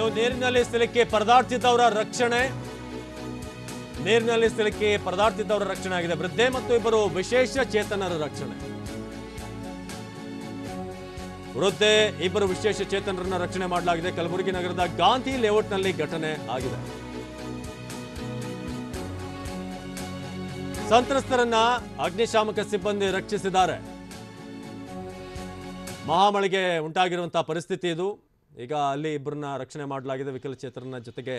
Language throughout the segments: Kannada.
ಇನ್ನು ನೀರಿನಲ್ಲಿ ಸಿಲುಕಿ ಪರದಾಡ್ತಿದ್ದವರ ರಕ್ಷಣೆ ಆಗಿದೆ. ವೃದ್ಧೆ ಮತ್ತು ಇಬ್ಬರು ವಿಶೇಷ ಚೇತನರ ರಕ್ಷಣೆ. ರಕ್ಷಣೆ ಮಾಡಲಾಗಿದೆ. ಕಲಬುರಗಿ ನಗರದ ಗಾಂಧಿ ಲೇಔಟ್ನಲ್ಲಿ ಘಟನೆ ಆಗಿದೆ. ಸಂತ್ರಸ್ತರನ್ನ ಅಗ್ನಿಶಾಮಕ ಸಿಬ್ಬಂದಿ ರಕ್ಷಿಸಿದ್ದಾರೆ. ಮಹಾಮಳೆಗೆ ಉಂಟಾಗಿರುವಂತಹ ಪರಿಸ್ಥಿತಿ ಇದು. ಈಗ ಅಲ್ಲಿ ಇಬ್ಬರನ್ನ ರಕ್ಷಣೆ ಮಾಡಲಾಗಿದೆ. ವಿಕಲಚೇತನನ ಜೊತೆಗೆ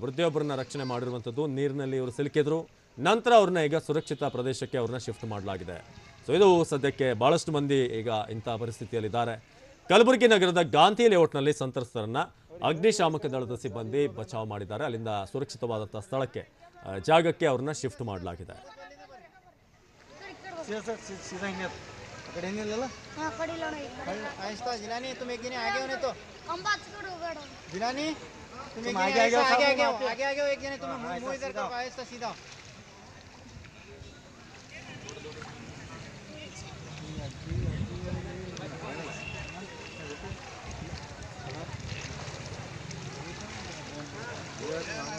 ವೃದ್ಧೆಯೊಬ್ಬರನ್ನ ರಕ್ಷಣೆ ಮಾಡಿರುವಂಥದ್ದು. ನೀರಿನಲ್ಲಿ ಇವರು ಸಿಲುಕಿದ್ರು. ನಂತರ ಅವ್ರನ್ನ ಈಗ ಸುರಕ್ಷಿತ ಪ್ರದೇಶಕ್ಕೆ ಅವ್ರನ್ನ ಶಿಫ್ಟ್ ಮಾಡಲಾಗಿದೆ. ಸೊ ಇದು ಸದ್ಯಕ್ಕೆ ಬಹಳಷ್ಟು ಮಂದಿ ಈಗ ಇಂತಹ ಪರಿಸ್ಥಿತಿಯಲ್ಲಿದ್ದಾರೆ. ಕಲಬುರಗಿ ನಗರದ ಗಾಂಧಿ ಲೇಔಟ್ನಲ್ಲಿ ಸಂತ್ರಸ್ತರನ್ನ ಅಗ್ನಿಶಾಮಕ ದಳದ ಸಿಬ್ಬಂದಿ ಬಚಾವ್ ಮಾಡಿದ್ದಾರೆ. ಅಲ್ಲಿಂದ ಸುರಕ್ಷಿತವಾದಂತಹ ಸ್ಥಳಕ್ಕೆ ಜಾಗಕ್ಕೆ ಅವ್ರನ್ನ ಶಿಫ್ಟ್ ಮಾಡಲಾಗಿದೆ.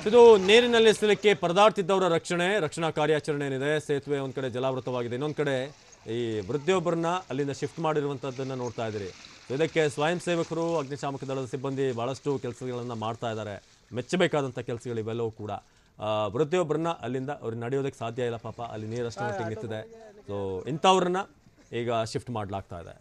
ಇದು ನೀರಿನಲ್ಲಿ ಸಿಲುಕಿ ಪರದಾಡ್ತಿದ್ದವರ ರಕ್ಷಣಾ ಕಾರ್ಯಾಚರಣೆ ಏನಿದೆ. ಸೇತುವೆ ಒಂದ್ ಕಡೆ ಜಲಾವೃತವಾಗಿದೆ, ಇನ್ನೊಂದ್ ಕಡೆ ಈ ವೃದ್ಧೆಯೊಬ್ಬರನ್ನ ಅಲ್ಲಿಂದ ಶಿಫ್ಟ್ ಮಾಡಿರುವಂತದ್ದನ್ನ ನೋಡ್ತಾ ಇದ್ದೀರಿ. ಇದಕ್ಕೆ ಸ್ವಯಂ ಸೇವಕರು, ಅಗ್ನಿಶಾಮಕ ದಳದ ಸಿಬ್ಬಂದಿ ಬಹಳಷ್ಟು ಕೆಲಸಗಳನ್ನ ಮಾಡ್ತಾ ಇದ್ದಾರೆ. ಮೆಚ್ಚಬೇಕಾದಂಥ ಕೆಲಸಗಳು ಇವೆಲ್ಲವೂ ಕೂಡ. ವೃದ್ಧೆಯೊಬ್ಬರನ್ನ ಅಲ್ಲಿಂದ ಅವ್ರಿಗೆ ನಡೆಯೋದಕ್ಕೆ ಸಾಧ್ಯ ಇಲ್ಲ, ಪಾಪ ಅಲ್ಲಿ ನೀರಷ್ಟು ಮಟ್ಟಿಗೆ ನಿಂತಿದೆ. ಸೊ ಇಂಥವ್ರನ್ನ ಈಗ ಶಿಫ್ಟ್ ಮಾಡಲಾಗ್ತಾ ಇದೆ.